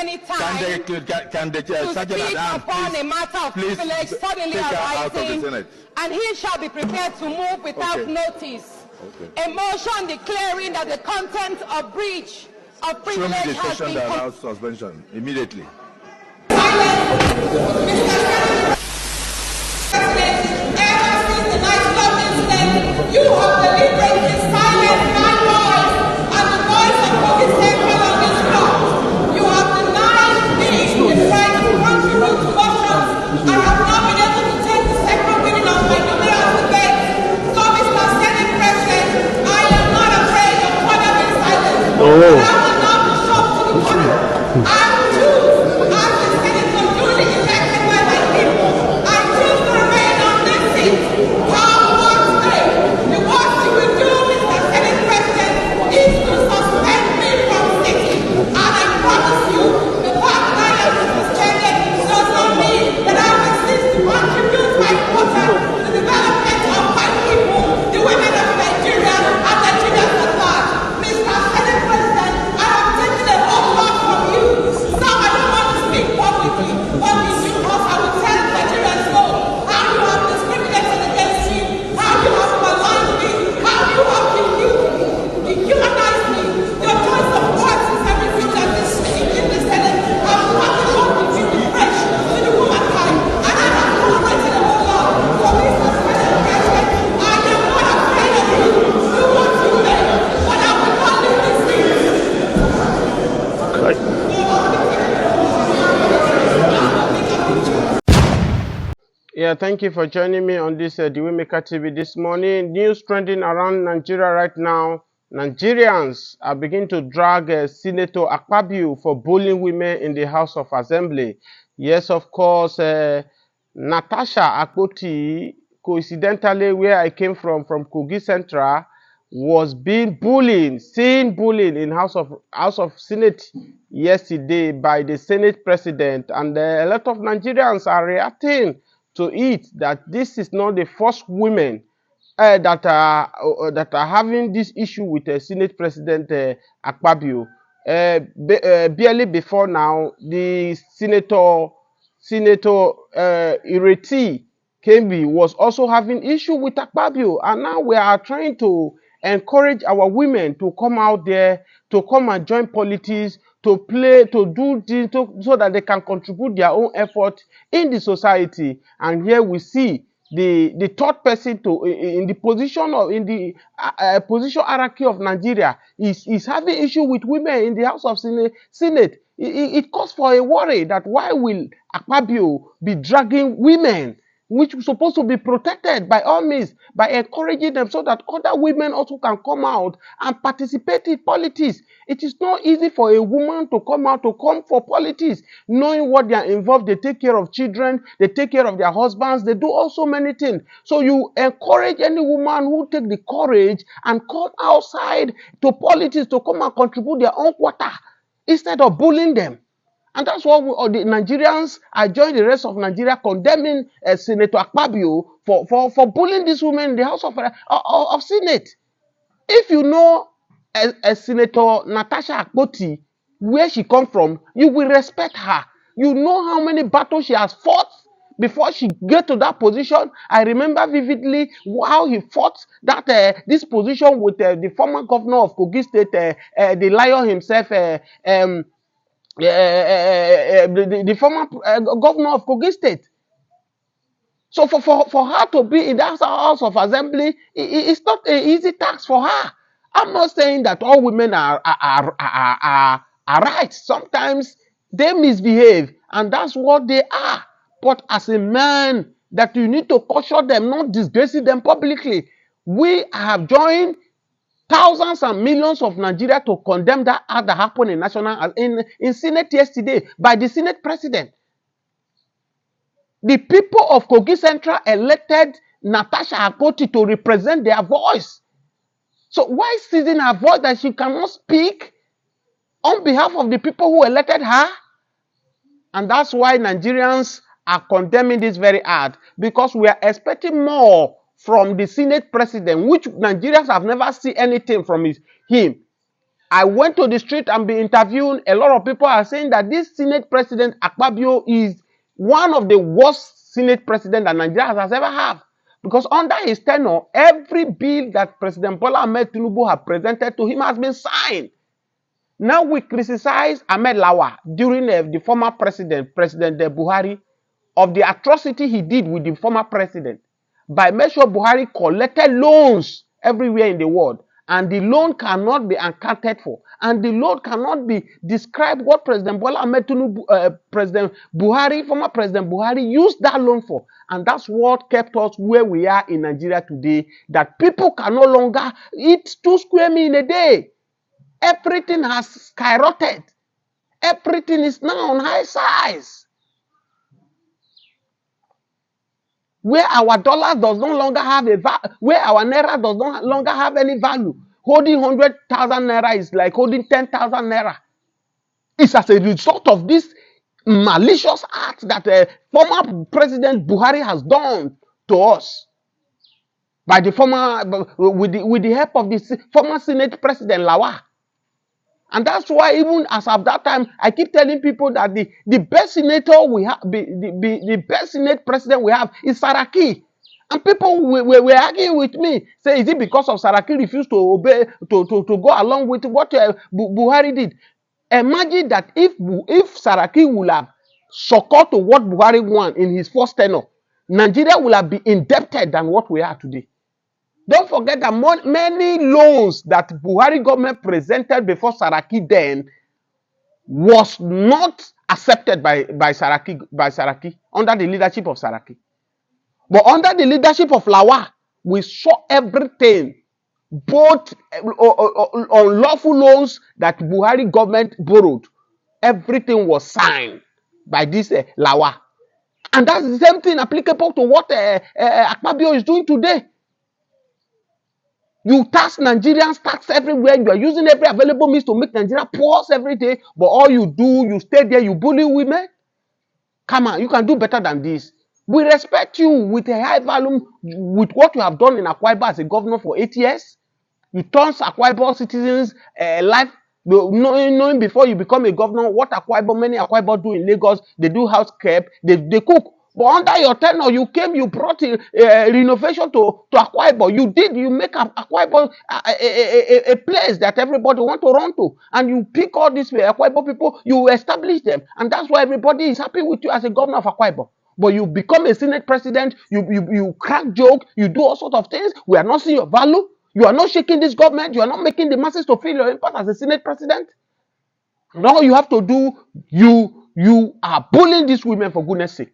any time to speak upon a matter of privilege suddenly arising, and he shall be prepared to move without notice. A motion declaring that the content of breach of privilege has been suspension immediately. You have deliberately silenced my voice and the voice of Kogi Central on this floor. You have denied me the right to contribute to motions. I have not been able to take the second reading of my numerous debates. So, Mr. Senate President, I am not afraid of further being silenced. I will not be shocked to the contrary. I choose, as the Senator duly elected by my people, I choose to remain on this seat. Yeah, thank you for joining me on this The Waymaker TV this morning. News trending around Nigeria right now. Nigerians are beginning to drag Senator Akpabio for bullying women in the House of Assembly. Yes, of course, Natasha Akpoti, coincidentally where I came from Kogi Central, was being bullied, seen bullying in House of Senate yesterday by the Senate President, and a lot of Nigerians are reacting to it that this is not the first women that are having this issue with the Senate President Akpabio. Barely before now, the Senator Ireti Kingibe was also having issue with Akpabio, and now we are trying to encourage our women to come out there, to come and join politics, to play, to do this, so that they can contribute their own effort in the society. And here we see the third person in the position of position hierarchy of Nigeria is having issue with women in the House of Senate. It calls for a worry that why will Akpabio be dragging women, which is supposed to be protected by all means, by encouraging them so that other women also can come out and participate in politics. It is not easy for a woman to come for politics, knowing what they are involved. They take care of children, they take care of their husbands, they do also many things. So you encourage any woman who take the courage and come outside to politics to come and contribute their own quota instead of bullying them. And that's why the Nigerians are joining the rest of Nigeria condemning Senator Akpabio for bullying these women in the House of Senate. If you know Senator Natasha Akpoti, where she comes from, you will respect her. You know how many battles she has fought before she get to that position. I remember vividly how he fought that this position with the former governor of Kogi State, the lion himself, the former governor of Kogi State. So for her to be in that House of Assembly, it's not an easy task for her. I'm not saying that all women are right. Sometimes they misbehave, and that's what they are. But as a man, that you need to caution them, not disgracing them publicly. We have joined thousands and millions of Nigeria to condemn that act that happened in Senate yesterday by the Senate President. The people of Kogi Central elected Natasha Akpoti to represent their voice. So why seizing her voice that she cannot speak on behalf of the people who elected her? And that's why Nigerians are condemning this very hard, because we are expecting more from the Senate President, which Nigerians have never seen anything from him. I went to the street and be interviewing. A lot of people are saying that this Senate President Akpabio is one of the worst Senate President that Nigeria has ever had. Because under his tenure, every bill that President Bola Ahmed Tinubu has presented to him has been signed. Now we criticize Ahmed Lawa during the former president, President Buhari, of the atrocity he did with the former president by making sure Buhari collected loans everywhere in the world, and the loan cannot be accounted for, and the loan cannot be described what President Bola Ahmed Tinubu, President Buhari, former President Buhari used that loan for, and that's what kept us where we are in Nigeria today. That people can no longer eat 2 square meals in a day. Everything has skyrocketed. Everything is now on high size. Where our dollar does no longer have a value, where our naira does no longer have any value. Holding 100,000 naira is like holding 10,000 naira. It's as a result of this malicious act that former President Buhari has done to us by the former, with the help of the former Senate President Lawa. And that's why even as of that time, I keep telling people that the best senator we have, the best Senate president we have is Saraki. And people were arguing with me, say, is it because of Saraki refused to obey, to go along with what Buhari did? Imagine that if Saraki would have succumbed to what Buhari won in his first tenure, Nigeria will have been indebted than what we are today. Don't forget that many loans that Buhari government presented before Saraki then was not accepted by Saraki under the leadership of Saraki. But under the leadership of Lawa, we saw everything, both unlawful loans that Buhari government borrowed. Everything was signed by this Lawa. And that's the same thing applicable to what Akpabio is doing today. You tax Nigerians, tax everywhere. You are using every available means to make Nigeria poor every day. But all you do, you stay there, you bully women. Come on, you can do better than this. We respect you with a high value, with what you have done in Akwa Ibom as a governor for 8 years. You turn Akwa Ibom citizens' life, knowing before you become a governor what many Akwa Ibom do in Lagos. They do house kept, they cook. But under your tenure, you came, you brought renovation to Akwa Ibom. You make Akwa Ibom a place that everybody want to run to. And you pick all these Akwa Ibom people, you establish them. And that's why everybody is happy with you as a governor of Akwa Ibom. But you become a Senate president, you crack joke, you do all sorts of things. We are not seeing your value. You are not shaking this government. You are not making the masses to feel your impact as a Senate president. And all you have to do, you are bullying these women for goodness sake.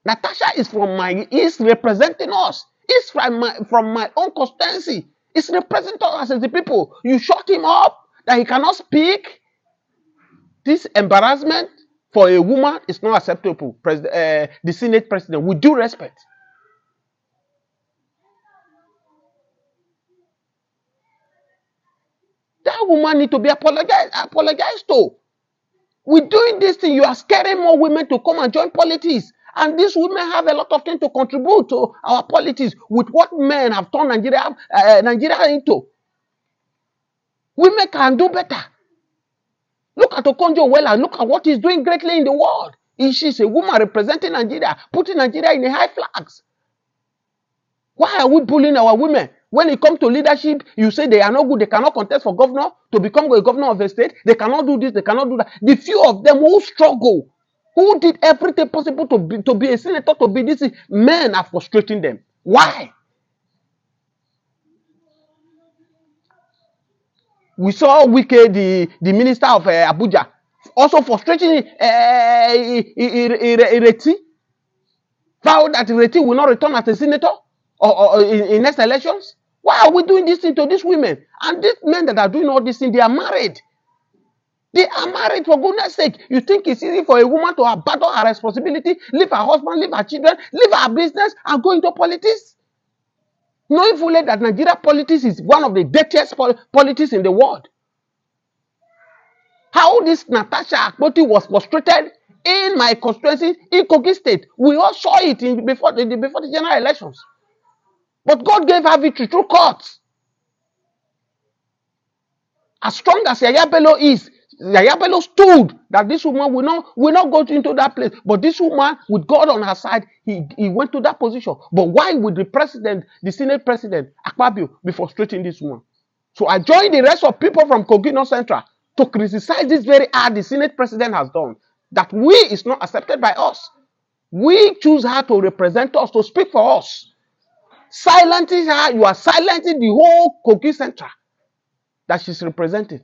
Natasha is representing us. It's from my own constituency. It's representing us as the people. You shut him up that he cannot speak. This embarrassment for a woman is not acceptable. The Senate president, with due respect. That woman needs to be apologized to. With doing this thing, you are scaring more women to come and join politics. And these women have a lot of things to contribute to our politics with what men have turned Nigeria into. Women can do better. Look at Okonjo-Iweala. Look at what he's doing greatly in the world. She's a woman representing Nigeria, putting Nigeria in the high flags. Why are we bullying our women? When it comes to leadership, you say they are not good, they cannot contest for governor, to become a governor of a state, they cannot do this, they cannot do that. The few of them who struggle, who did everything possible to be a senator, to be this, men are frustrating them. Why? We saw Wike, the minister of Abuja, also frustrating Ireti, vowed that Ireti will not return as a senator or in next elections. Why are we doing this thing to these women? And these men that are doing all this thing, they are married. They are married, for goodness sake. You think it's easy for a woman to abandon her responsibility, leave her husband, leave her children, leave her business, and go into politics? Knowing fully that Nigeria politics is one of the dirtiest politics in the world. How this Natasha Akpoti was frustrated in my constituency in Kogi State. We all saw it before the general elections. But God gave her victory through courts. As strong as Yaya Bello is, Yaya Bello stood that this woman will not go into that place. But this woman, with God on her side, he went to that position. But why would the Senate president, Akpabio, be frustrating this woman? So I join the rest of people from Kogi North Central to criticize this very act the Senate president has done. That we is not accepted by us. We choose her to represent us, to speak for us. Silencing her, you are silencing the whole Kogi Central that she's representing.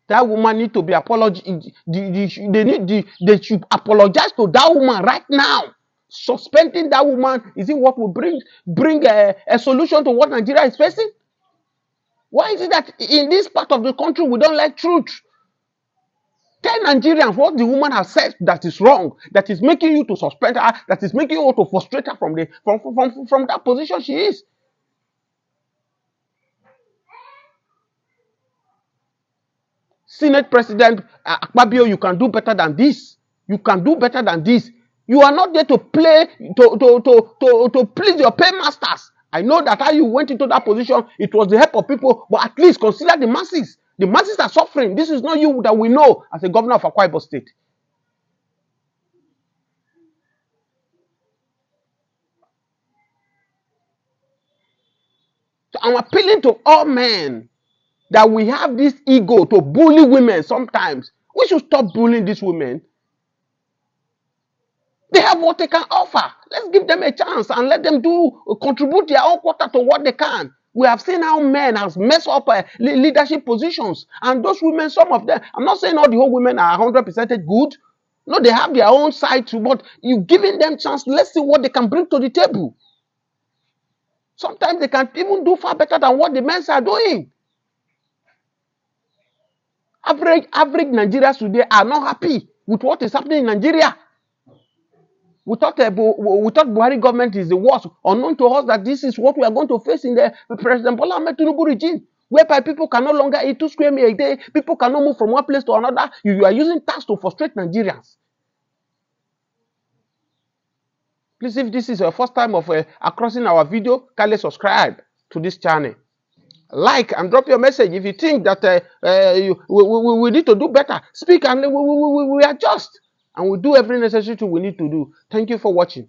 That woman need to be apologized. They should apologize to that woman right now. Suspending that woman, is it what will bring a solution to what Nigeria is facing? Why is it that in this part of the country we don't like truth? Tell Nigerians what the woman has said that is wrong, that is making you to suspend her, that is making you to frustrate her from that position she is. Senate President Akpabio, you can do better than this. You can do better than this. You are not there to play to please your paymasters. I know that how you went into that position, it was the help of people, but at least consider the masses. The masses are suffering. This is not you that we know as a governor of Akwa Ibom State. So I'm appealing to all men that we have this ego to bully women sometimes. We should stop bullying these women. They have what they can offer. Let's give them a chance and let them contribute their own quota to what they can. We have seen how men have messed up leadership positions. And those women, some of them, I'm not saying all the whole women are 100% good. No, they have their own side too, but you giving them chance, let's see what they can bring to the table. Sometimes they can even do far better than what the men are doing. Average Nigerians today are not happy with what is happening in Nigeria. We thought Buhari government is the worst, unknown to us that this is what we are going to face in the President Bola Ahmed Tinubu regime, whereby people can no longer eat 2 square meals a day, people cannot move from one place to another. You are using tax to frustrate Nigerians. Please, if this is your first time of crossing our video, kindly subscribe to this channel. Like and drop your message if you think that we need to do better. Speak and we adjust. And we do every necessary thing we need to do. Thank you for watching.